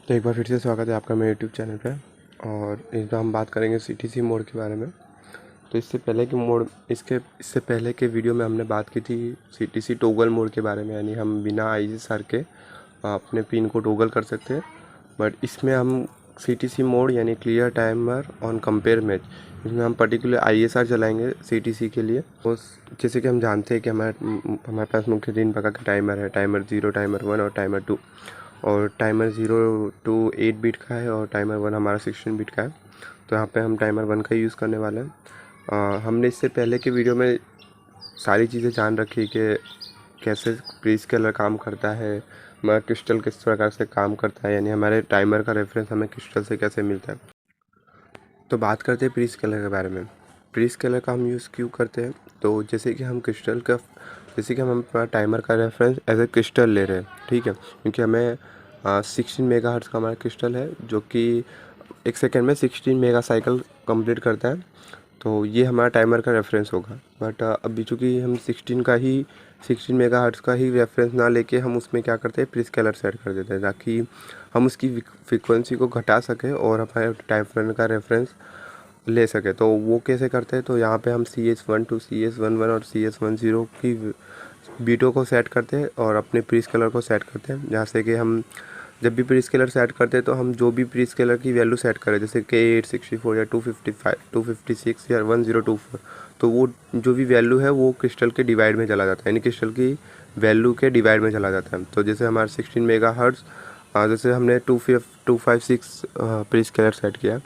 तो एक बार फिर से स्वागत है आपका मेरे यूट्यूब चैनल पे। और इस बार हम बात करेंगे सीटीसी मोड के बारे में। तो इससे पहले के वीडियो में हमने बात की थी सीटीसी टोगल मोड के बारे में, यानी हम बिना आईएसआर के अपने पिन को टोगल कर सकते हैं। बट इसमें हम सीटीसी मोड यानी clear timer on compare match, इसमें हम पर्टिकुलर आईएसआर चलाएंगे सीटीसी के लिए। उस जैसे कि हम जानते हैं कि हमारे पास मुख्य 3 प्रकार के टाइमर है, टाइमर 0, टाइमर 1 और टाइमर 2। और टाइमर 0 टू 8 बिट का है और टाइमर 1 हमारा 16 बिट का है। तो यहाँ पे हम टाइमर 1 का यूज़ करने वाले हैं। हमने इससे पहले के वीडियो में सारी चीज़ें जान रखी कि कैसे प्री स्केलर काम करता है, हमारा क्रिस्टल किस प्रकार से काम करता है, यानी हमारे टाइमर का रेफरेंस हमें क्रिस्टल से कैसे मिलता है। तो बात करते हैं प्री स्केलर के बारे में। प्री स्केलर का हम यूज़ क्यों करते हैं, तो जैसे कि हम हम अपना टाइमर का रेफरेंस एज ए क्रिस्टल ले रहे हैं, ठीक है, क्योंकि हमें 16 मेगाहर्ट्ज़ का हमारा क्रिस्टल है जो कि 1 सेकेंड में 16 मेगा साइकिल कंप्लीट करता है। तो ये हमारा टाइमर का रेफरेंस होगा। बट अभी चूँकि हम 16 मेगाहर्ट्ज़ का ही रेफरेंस ना लेके हम उसमें क्या करते हैं, प्री स्केलर सेट कर देते हैं ताकि हम उसकी फ्रीक्वेंसी को घटा सकें और हमारे टाइमर का रेफरेंस ले सके। तो वो कैसे करते हैं, तो यहाँ पे हम CS12, CS11 और CS10 की बीटों को सेट करते हैं और अपने प्री स्केलर को सेट करते हैं। जहाँ से कि हम जब भी प्री स्केलर सेट करते हैं तो हम जो भी प्री स्केलर की वैल्यू सेट करें, जैसे कि 864 या 255, 256 या 1024, तो वो जो भी वैल्यू है वो क्रिस्टल के डिवाइड में चला जाता है, यानी क्रिस्टल की वैल्यू के डिवाइड में चला जाता है। तो जैसे हमारा 16 मेगाहर्ट्ज़, जैसे हमने 256 प्री स्केलर सेट किया,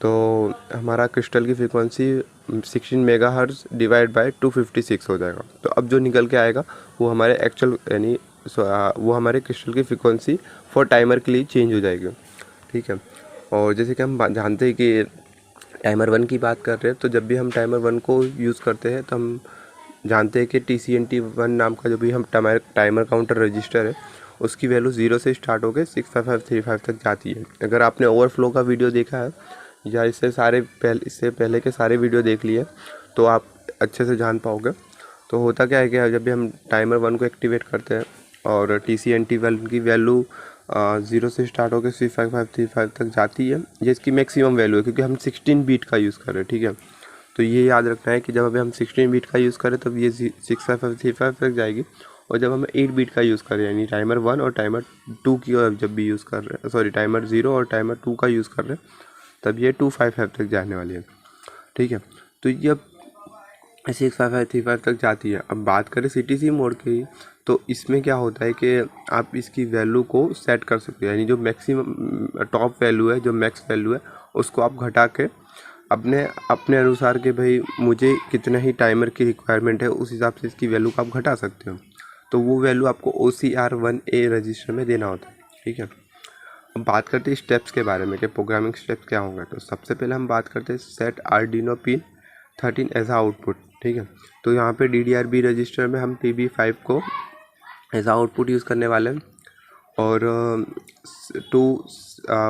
तो हमारा क्रिस्टल की फ्रीक्वेंसी 16 मेगाहर्ट्ज़ डिवाइड बाय 256 हो जाएगा। तो अब जो निकल के आएगा वो हमारे एक्चुअल यानी वो हमारे क्रिस्टल की फ्रीक्वेंसी फॉर टाइमर के लिए चेंज हो जाएगी, ठीक है। और जैसे कि हम जानते हैं कि टाइमर 1 की बात कर रहे हैं, तो जब भी हम टाइमर 1 को यूज़ करते हैं तो हम जानते हैं कि TCNT1 नाम का जो भी हम टाइमर काउंटर रजिस्टर है उसकी वैल्यू 0 से स्टार्ट होकर 65535 तक जाती है। अगर आपने ओवरफ्लो का वीडियो देखा है या इससे पहले के सारे वीडियो देख लिए तो आप अच्छे से जान पाओगे। तो होता क्या है कि जब भी हम टाइमर 1 को एक्टिवेट करते हैं और TCNT1 की वैल्यू 0 से स्टार्ट होकर 65535 तक जाती है, ये इसकी मैक्सिमम वैल्यू है क्योंकि हम 16 बीट का यूज़ कर रहे हैं, ठीक है। तो ये याद रखना है कि जब अभी हम 16 बीट का यूज़ करें तब ये 65535 तक जाएगी, और जब हम 8 बीट का यूज़ करें यानी टाइमर 1 और टाइमर 2 की जब भी यूज़ कर रहे हैं, सॉरी टाइमर 0 और टाइमर 2 का यूज़ कर रहे हैं, तब ये 255 तक जाने वाली है, ठीक है। तो ये अब 65535 तक जाती है। अब बात करें सीटीसी मोड की, तो इसमें क्या होता है कि आप इसकी वैल्यू को सेट कर सकते हो, यानी जो मैक्सिमम टॉप वैल्यू है, जो मैक्स वैल्यू है, उसको आप घटा के अपने अपने अनुसार के भाई मुझे कितना ही टाइमर की रिक्वायरमेंट है उस हिसाब से इसकी वैल्यू को आप घटा सकते हो। तो वो वैल्यू आपको OCR1A रजिस्टर में देना होता है, ठीक है। अब बात करते हैं स्टेप्स के बारे में कि प्रोग्रामिंग स्टेप्स क्या होंगे। तो सबसे पहले हम बात करते हैं set Arduino pin 13 as output, ठीक है। तो यहाँ पे DDR-B रजिस्टर में हम PB5 को एज आउटपुट यूज़ करने वाले हैं। और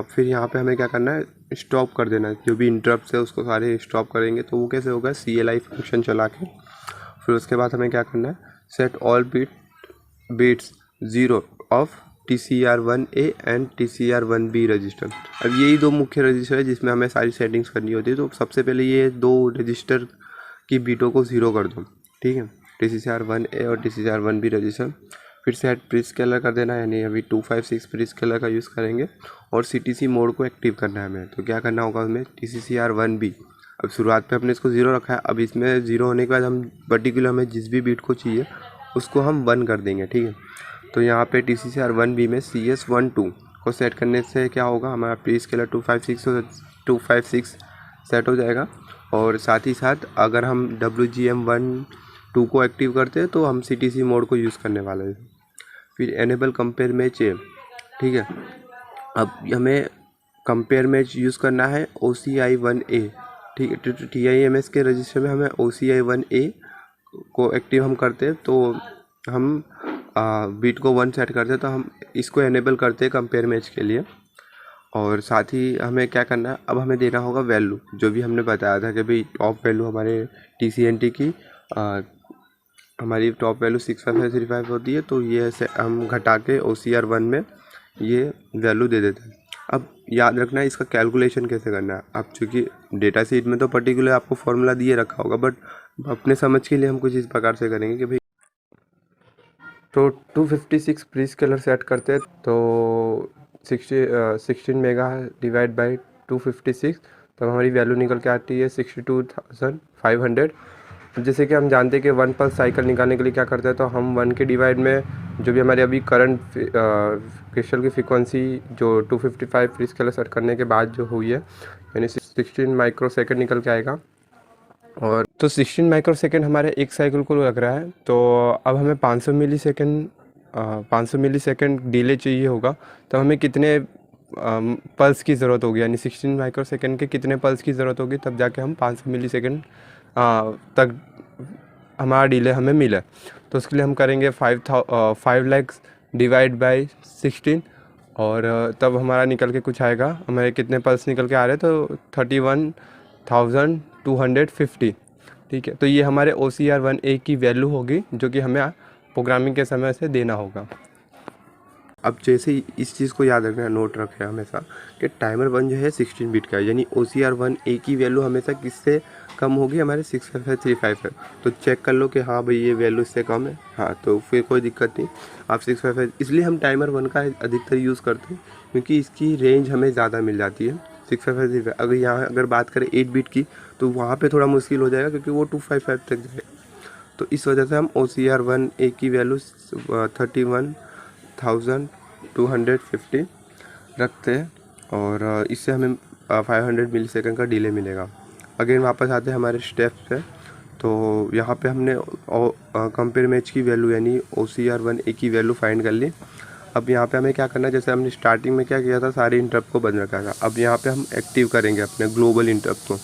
फिर यहाँ पे हमें क्या करना है, स्टॉप कर देना है, जो भी इंटरप्ट है उसको सारे स्टॉप करेंगे। तो वो कैसे होगा, CLI फंक्शन चला के। फिर उसके बाद हमें क्या करना है, set all bits 0 of TCR1A and TCR1B register. अब यही दो मुख्य रजिस्टर है जिसमें हमें सारी सेटिंग्स करनी होती है। तो सबसे पहले ये दो रजिस्टर की बीटों को 0 कर दो, ठीक है, TCR1A और TCR1B रजिस्टर। फिर सेट प्री स्केलर कर देना, यानी अभी 256 प्री स्केलर का यूज़ करेंगे और CTC मोड को एक्टिव करना है हमें। तो क्या करना होगा हमें, TCCR1B, अब शुरुआत पे हमने इसको 0 रखा है, अब इसमें 0 होने के बाद हम पर्टिकुलर हमें जिस भी बीट को चाहिए उसको हम 1 कर देंगे, ठीक है। तो यहाँ पे TCCR1B में CS12 को सेट करने से क्या होगा, हमारा प्री स्केलर 256 सेट हो जाएगा। और साथ ही साथ अगर हम WGM12 को एक्टिव करते हैं तो हम CTC मोड को यूज़ करने वाले हैं। फिर एनेबल कंपेयर मैच है, ठीक है। अब हमें कंपेयर मैच यूज़ करना है OCI1A, ठीक है। TIMS के रजिस्टर में हमें OCI1A को एक्टिव हम करते हैं, तो हम बीट को 1 सेट करते हैं, तो हम इसको एनेबल करते हैं कंपेयर मैच के लिए। और साथ ही हमें क्या करना है, अब हमें देना होगा वैल्यू, जो भी हमने बताया था कि भाई टॉप वैल्यू हमारे TCNT की हमारी टॉप वैल्यू 65535 होती है। तो ये ऐसे हम घटा के OCR1 में ये वैल्यू दे देते हैं। अब याद रखना है इसका कैलकुलेशन कैसे करना है। आप चूँकि डेटा शीट में तो पर्टिकुलर आपको फॉर्मूला दिए रखा होगा, बट अपने समझ के लिए हम कुछ इस प्रकार से करेंगे कि भाई तो 256 प्री स्केलर सेट करते हैं तो 16 मेगा डिवाइड बाई 256, तब हमारी वैल्यू निकल के आती है 62,500। जैसे कि हम जानते हैं कि 1 पल्स साइकिल निकालने के लिए क्या करते हैं, तो हम 1 के डिवाइड में जो भी हमारे अभी करंट क्रिस्टल की फ्रीक्वेंसी जो 255 प्री स्केलर सेट करने के बाद जो हुई है, यानी 16 माइक्रो सेकेंड निकल के आएगा। और तो 16 माइक्रो सेकेंड हमारे एक साइकिल को लग रहा है, तो अब हमें 500 मिली सेकेंड 500 मिली सेकेंड डिले चाहिए होगा। तो हमें कितने पल्स की ज़रूरत होगी, यानी 16 माइक्रो सेकेंड के कितने पल्स की ज़रूरत होगी, तब जाके हम 500 मिली सेकेंड तक हमारा डिले हमें मिले। तो उसके लिए हम करेंगे 5 लैक्स डिवाइड बाई 16, और तब हमारा निकल के कुछ आएगा, हमारे कितने पल्स निकल के आ रहे हैं, तो 31,250। ठीक है, तो ये हमारे OCR1A की वैल्यू होगी जो कि हमें प्रोग्रामिंग के समय से देना होगा। अब जैसे ही इस चीज़ को याद रखना, नोट रखें हमेशा कि टाइमर 1 जो है 16 बिट का है, यानी OCR1A की वैल्यू हमेशा किससे कम होगी, हमारे 65535 है। तो चेक कर लो कि हाँ भाई ये वैल्यू इससे कम है, हाँ तो फिर कोई दिक्कत नहीं, आप 655। इसलिए हम टाइमर 1 का अधिकतर यूज़ करते हैं क्योंकि इसकी रेंज हमें ज़्यादा मिल जाती है 655। अगर यहाँ अगर बात करें 8 बिट की तो वहाँ पर थोड़ा मुश्किल हो जाएगा क्योंकि वो 255 तक जाएगा। तो इस वजह से हम OCR1A की वैल्यू 31,250 रखते हैं, और इससे हमें 500 मिली सेकेंड का डिले मिलेगा। अगेन वापस आते हैं हमारे स्टेप्स पे, तो यहाँ पे हमने कंपेयर मैच की वैल्यू यानी OCR1A की वैल्यू फाइंड कर ली। अब यहाँ पे हमें क्या करना है, जैसे हमने स्टार्टिंग में क्या किया था, सारे इंटरप्ट को बंद रखा था। अब यहाँ पे हम एक्टिव करेंगे अपने ग्लोबल इंटरप्ट को,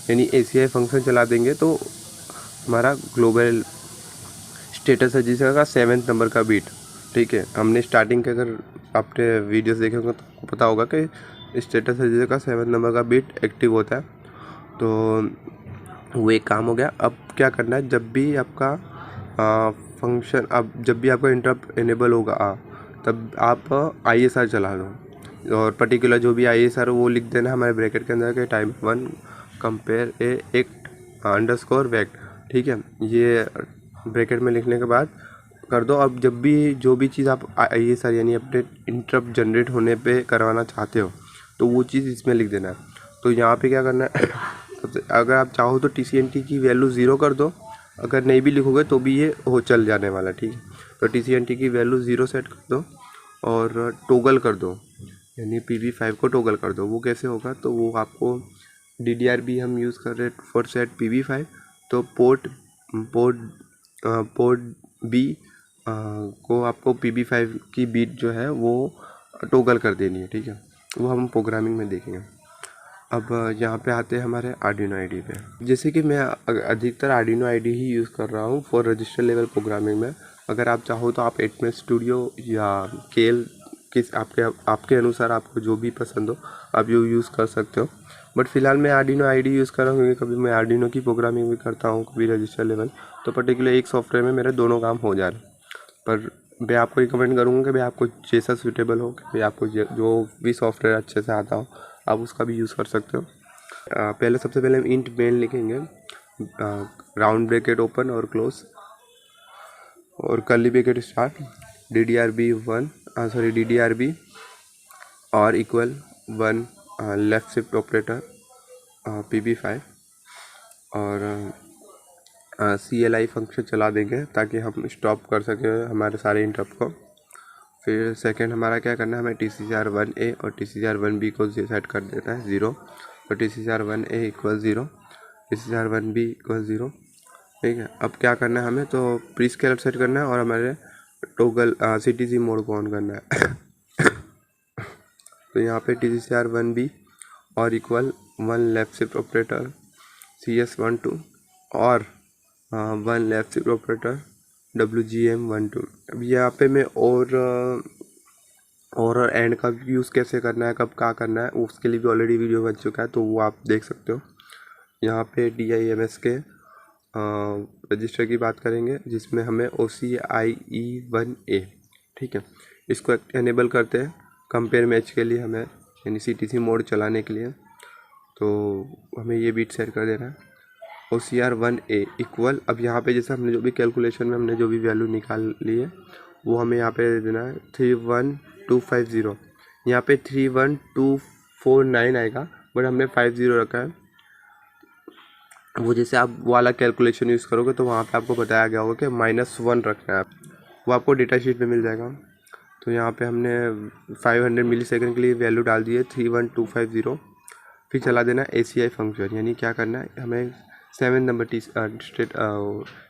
यानी ACI फंक्शन चला देंगे तो हमारा ग्लोबल स्टेटस है जिसका 7th नंबर का बीट। ठीक है, हमने स्टार्टिंग के अगर आपने वीडियोस देखे होंगे तो आपको पता होगा कि स्टेटस है जिसका 7th नंबर का बीट एक्टिव होता है। तो वो एक काम हो गया। अब क्या करना है, जब भी आपका फंक्शन, अब जब भी आपका इंटरप्ट इनेबल होगा तब आप ISR चला लो, और पर्टिकुलर जो भी ISR वो लिख देना हमारे ब्रैकेट के अंदर के टाइम 1 कंपेयर एक्ट अंडरस्कोर वेक्ट। ठीक है, ये ब्रैकेट में लिखने के बाद कर दो। अब जब भी जो भी चीज़ आप ISR यानी अपने इंटरप्ट जनरेट होने पे करवाना चाहते हो तो वो चीज़ इसमें लिख देना है। तो यहाँ पे क्या करना है अगर आप चाहो तो TCNT की वैल्यू 0 कर दो, अगर नहीं भी लिखोगे तो भी ये हो चल जाने वाला। ठीक है, तो TCNT की वैल्यू 0 सेट कर दो और टोगल कर दो, यानी PV5 को टोगल कर दो। वो कैसे होगा, तो वो आपको DDRB हम यूज़ कर रहे हैं फॉर सेट PV5, तो पोर्ट B को आपको PV5 की बीट जो है वो टोगल कर देनी है। ठीक है, वो हम प्रोग्रामिंग में देखेंगे। अब यहाँ पे आते हैं हमारे Arduino IDE पे। जैसे कि मैं अधिकतर Arduino IDE ही यूज़ कर रहा हूँ फॉर रजिस्टर लेवल प्रोग्रामिंग में। अगर आप चाहो तो आप 8 स्टूडियो या केल किस आपके अनुसार आपको जो भी पसंद हो आप यूज़ कर सकते हो। बट फिलहाल मैं Arduino IDE यूज़ कर रहा हूँ क्योंकि कभी मैं Arduino की प्रोग्रामिंग भी करता हूँ, कभी रजिस्टर लेवल, तो पर्टिकुलर एक सॉफ्टवेयर में मेरे दोनों काम हो जा रहे हैं। पर मैं आपको रिकमेंड करूँगा कि भाई आपको जैसा सूटेबल हो, कि भाई आपको जो भी सॉफ्टवेयर अच्छे से आता हो आप उसका भी यूज़ कर सकते हो। पहले सबसे पहले हम इंट मेन लिखेंगे, राउंड ब्रैकेट ओपन और क्लोज और कर्ली ब्रैकेट स्टार्ट, DDRB और equal 1 left shift operator PV5 और CLI फंक्शन चला देंगे ताकि हम स्टॉप कर सकें हमारे सारे इंटरप्ट को। फिर सेकंड हमारा क्या करना है, हमें TCCR1A और TCCR1B को सेट कर देना है 0, तो TCCR1A इक्वल 0, TCCR1B इक्वल 0। ठीक है, अब क्या करना है हमें, तो प्री स्केलर सेट करना है और हमारे टोगल CTC मोड को ऑन करना है। तो यहाँ पे TCCR1B और equal 1 left shift operator CS12 और 1 लेफ्ट शिफ्ट ऑपरेटर WGM12। अब यहाँ पे मैं और एंड का यूज़ कैसे करना है, कब क्या करना है, उसके लिए भी ऑलरेडी वीडियो बन चुका है, तो वो आप देख सकते हो। यहाँ पे DIMS के रजिस्टर की बात करेंगे जिसमें हमें OCIE1A। ठीक है, इसको एनेबल करते हैं। कंपेयर मैच के लिए हमें यानी CTC मोड चलाने के लिए। तो हमें ये बीट सेट कर देना है OCR1A इक्वल। अब यहाँ पे जैसे हमने जो भी कैलकुलेशन में हमने जो भी वैल्यू निकाल ली है वो हमें यहाँ पे दे देना है 31250। यहाँ पे 31249 आएगा, बट हमने 50 रखा है। वो जैसे आप वो वाला कैलकुलेशन यूज़ करोगे तो वहाँ पे आपको बताया गया होगा कि -1 रखना है, वो आपको डेटा शीट में मिल जाएगा। तो यहाँ पे हमने 500 मिली सेकेंड के लिए वैल्यू डाल दी है 31250। फिर चला देना ACI फंक्शन, यानी क्या करना है हमें 7 नंबर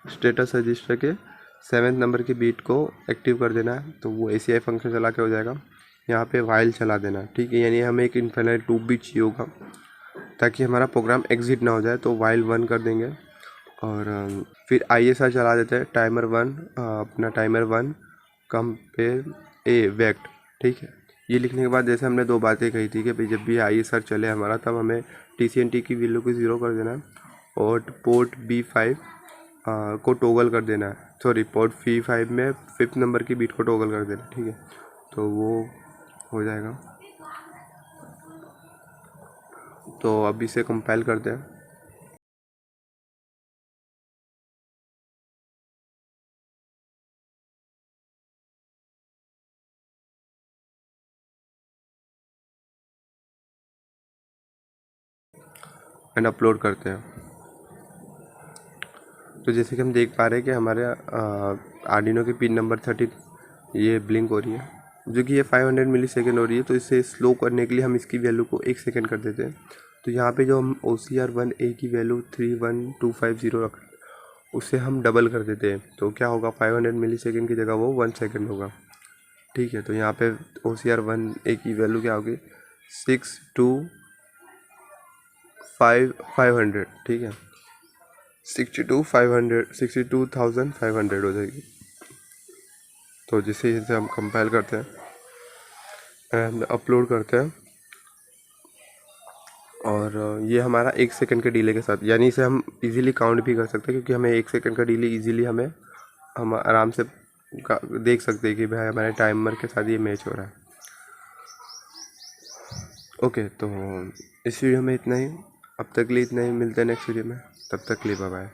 स्टेटस रजिस्टर के 7 नंबर के बीट को एक्टिव कर देना है। तो वो ACI फंक्शन चला के हो जाएगा। यहाँ पे वाइल चला देना, ठीक है, यानी हमें एक इनफाइनाइट लूप भी चाहिए होगा ताकि हमारा प्रोग्राम एग्जिट ना हो जाए। तो वाइल 1 कर देंगे और फिर ISR चला देते हैं टाइमर 1, अपना टाइमर 1 कंपेयर ए वेक्ट, ठीक है। ये लिखने के बाद जैसे हमने दो बातें कही थी कि भाई जब भी ISR चले हमारा तब हमें TCNT की वैल्यू को 0 कर देना है और पोर्ट B5 को टोगल कर देना है, सॉरी पोर्ट B5 में 5th नंबर की बीट को टोगल कर देना, ठीक है। तो वो हो जाएगा। तो अब इसे कंपाइल करते हैं। एंड अपलोड करते हैं। तो जैसे कि हम देख पा रहे हैं कि हमारे आर्डिनो की पिन नंबर 30 ये ब्लिंक हो रही है, जो कि ये 500 मिली सेकेंड हो रही है। तो इसे स्लो करने के लिए हम इसकी वैल्यू को 1 सेकेंड कर देते हैं। तो यहाँ पे जो हम OCR1A की वैल्यू 31250 रख उसे हम डबल कर देते हैं। तो क्या होगा, 500 मिली सेकेंड की जगह वो 1 सेकेंड होगा, ठीक है। तो यहाँ पे OCR1A की वैल्यू क्या होगी 62,500, ठीक है, 62,500 हो जाएगी। तो जिसे इसे हम कंपाइल करते हैं एंड अपलोड करते हैं और ये हमारा 1 सेकंड के डिले के साथ, यानी इसे हम इजीली काउंट भी कर सकते हैं क्योंकि हमें 1 सेकंड का डिले इजीली हम आराम से देख सकते हैं कि भाई हमारे टाइमर के साथ ये मैच हो रहा है। ओके, तो इस वीडियो में इतना ही, अब तक के लिए इतना ही, मिलते हैं नेक्स्ट वीडियो में, तब तक के लिए बाय बाय।